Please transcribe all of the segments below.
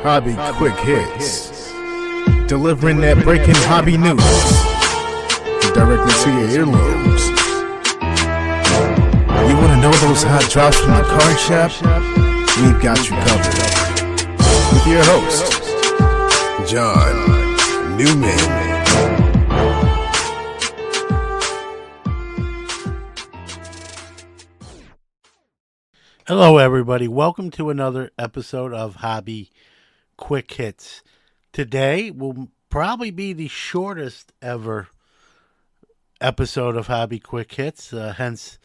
Hobby Quick Hits. Delivering that breaking hobby news directly to your earlobes. You want to know those hot drops from the card shop? We've got you covered. With your host, John Newman. Hello everybody, welcome to another episode of Hobby Quick Hits. Today will probably be the shortest ever episode of Hobby Quick Hits, hence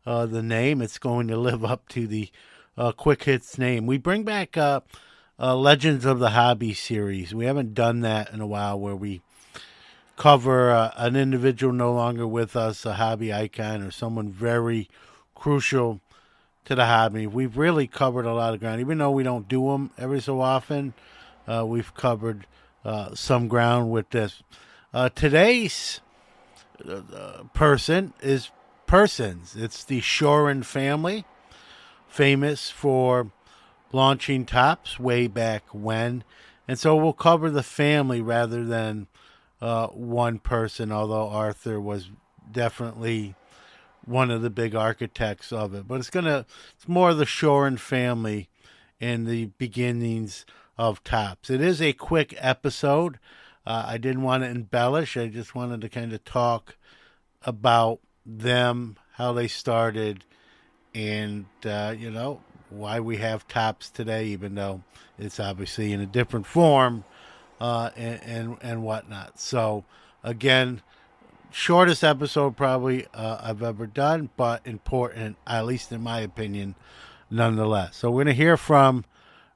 the name. It's going to live up to the Quick Hits name. We bring back Legends of the Hobby series. We haven't done that in a while, where we cover an individual no longer with us, a hobby icon, or someone very crucial to the hobby. We've really covered a lot of ground, even though we don't do them every so often. We've covered some ground with this. Today's person is Persons. It's the Shorin family, famous for launching Topps way back when, and so we'll cover the family rather than one person, although Arthur was definitely one of the big architects of it. But it's more the Shorin family and the beginnings of Topps. It is a quick episode. I didn't want to embellish. I just wanted to kind of talk about them, how they started, and why we have Topps today, even though it's obviously in a different form and whatnot. So again, shortest episode probably I've ever done, but important, at least in my opinion, nonetheless. So we're going to hear from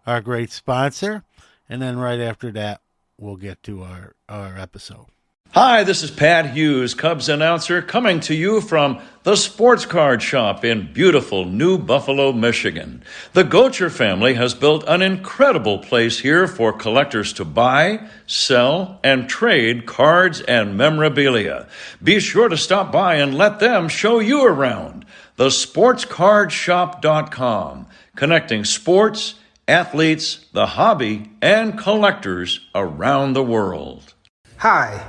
our great sponsor, and then right after that, we'll get to our episode. Hi, this is Pat Hughes, Cubs announcer, coming to you from the Sports Card Shop in beautiful New Buffalo, Michigan. The Gocher family has built an incredible place here for collectors to buy, sell, and trade cards and memorabilia. Be sure to stop by and let them show you around. TheSportsCardShop.com, connecting sports, athletes, the hobby, and collectors around the world. Hi.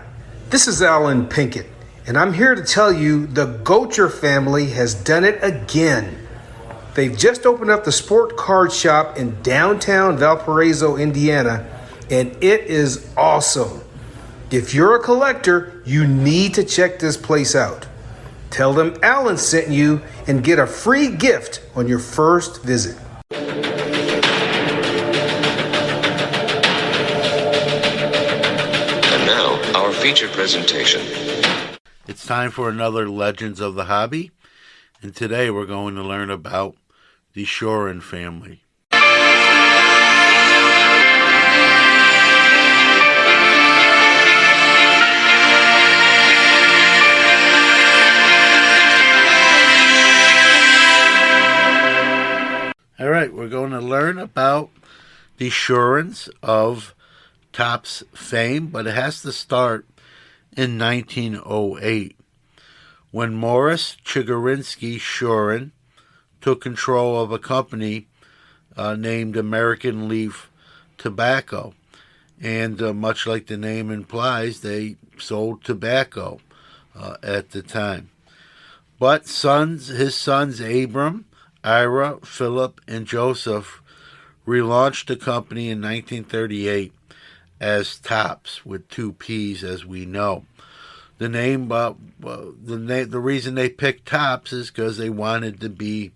This is Alan Pinkett, and I'm here to tell you the Gocher family has done it again. They've just opened up the Sport Card Shop in downtown Valparaiso, Indiana, and it is awesome. If you're a collector, you need to check this place out. Tell them Alan sent you and get a free gift on your first visit. Feature presentation. It's time for another Legends of the Hobby, and today we're going to learn about the Shorin family. All right, we're going to learn about the Shorins of Topps fame, but it has to start in 1908, when Morris Chigurinsky Shorin took control of a company named American Leaf Tobacco. And much like the name implies, they sold tobacco at the time. But his sons Abram, Ira, Philip, and Joseph relaunched the company in 1938 as Topps, with two P's, as we know. The name, the reason they picked Topps is because they wanted to be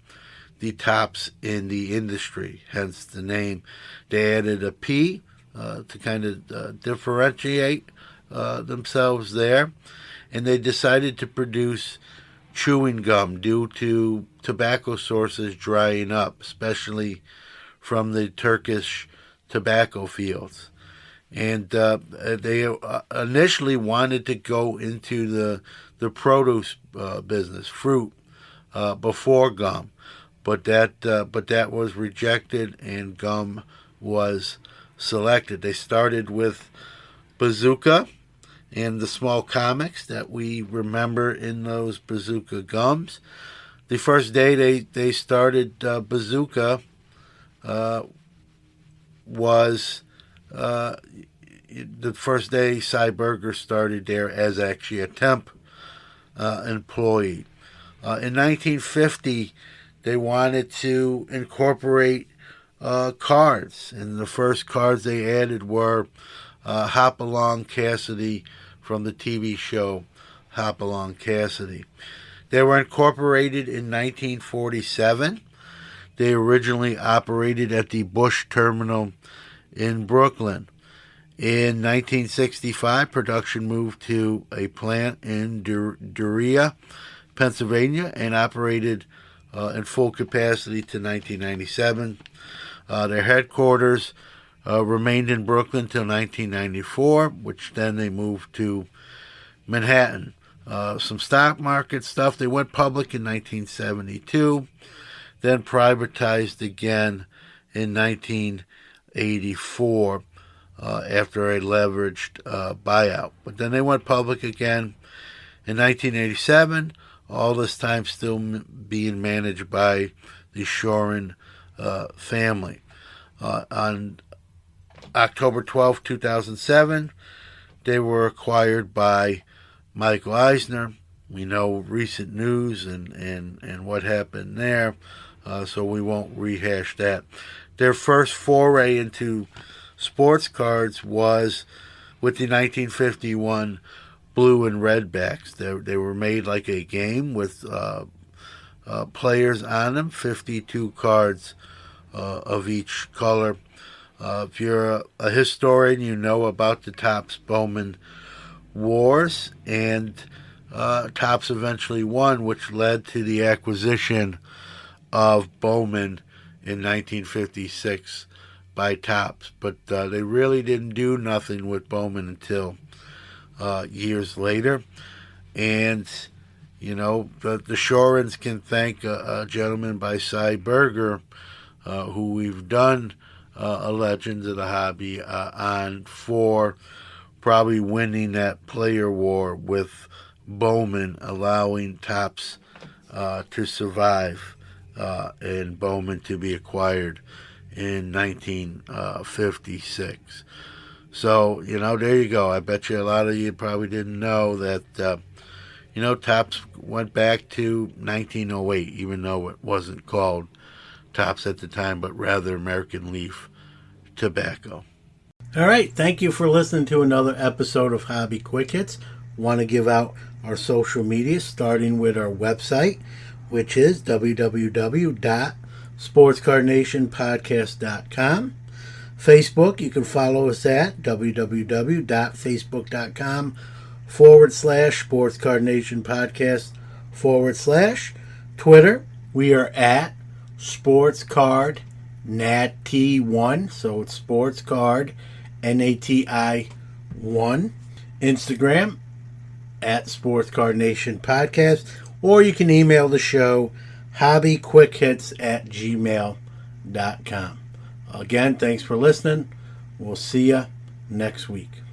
the tops in the industry, hence the name. They added a P to kind of differentiate themselves there, and they decided to produce chewing gum due to tobacco sources drying up, especially from the Turkish tobacco fields. And they initially wanted to go into the produce business, fruit, before gum, but that was rejected, and gum was selected. They started with Bazooka and the small comics that we remember in those Bazooka gums. The first day they started Bazooka was the first day Cy Berger started there as actually a temp employee. In 1950, they wanted to incorporate cards, and the first cards they added were Hopalong Cassidy from the TV show Hopalong Cassidy. They were incorporated in 1947. They originally operated at the Bush Terminal in Brooklyn. In 1965, production moved to a plant in Duria, Pennsylvania, and operated in full capacity to 1997. Their headquarters remained in Brooklyn until 1994, which then they moved to Manhattan. Some stock market stuff. They went public in 1972, then privatized again in 1984 after a leveraged buyout. But then they went public again in 1987, all this time still being managed by the Shorin family. On October 12, 2007, they were acquired by Michael Eisner. We know recent news and what happened there, so we won't rehash that. Their first foray into sports cards was with the 1951 blue and red backs. They were made like a game with players on them, 52 cards of each color. If you're a historian, you know about the Topps Bowman Wars, and Topps eventually won, which led to the acquisition of Bowman in 1956 by Topps. But they really didn't do nothing with Bowman until years later. And, you know, the Shorins can thank a gentleman by Cy Berger, who we've done a Legends of the Hobby on, for probably winning that player war with Bowman, allowing Topps to survive and Bowman to be acquired in 1956. So, you know, there you go. I bet you a lot of you probably didn't know that, you know, Topps went back to 1908, even though it wasn't called Topps at the time, but rather American Leaf Tobacco. All right, thank you for listening to another episode of Hobby Quick Hits. Want to give out our social media, starting with our website, which is www.sportscardnationpodcast.com. Facebook, you can follow us at www.facebook.com/sportscardnationpodcast/. Twitter, we are at SportsCardNati1, so it's SportsCard NATI1. Instagram at Sports Card Nation Podcast, or you can email the show hobbyquickhits@gmail.com. Again, thanks for listening. We'll see you next week.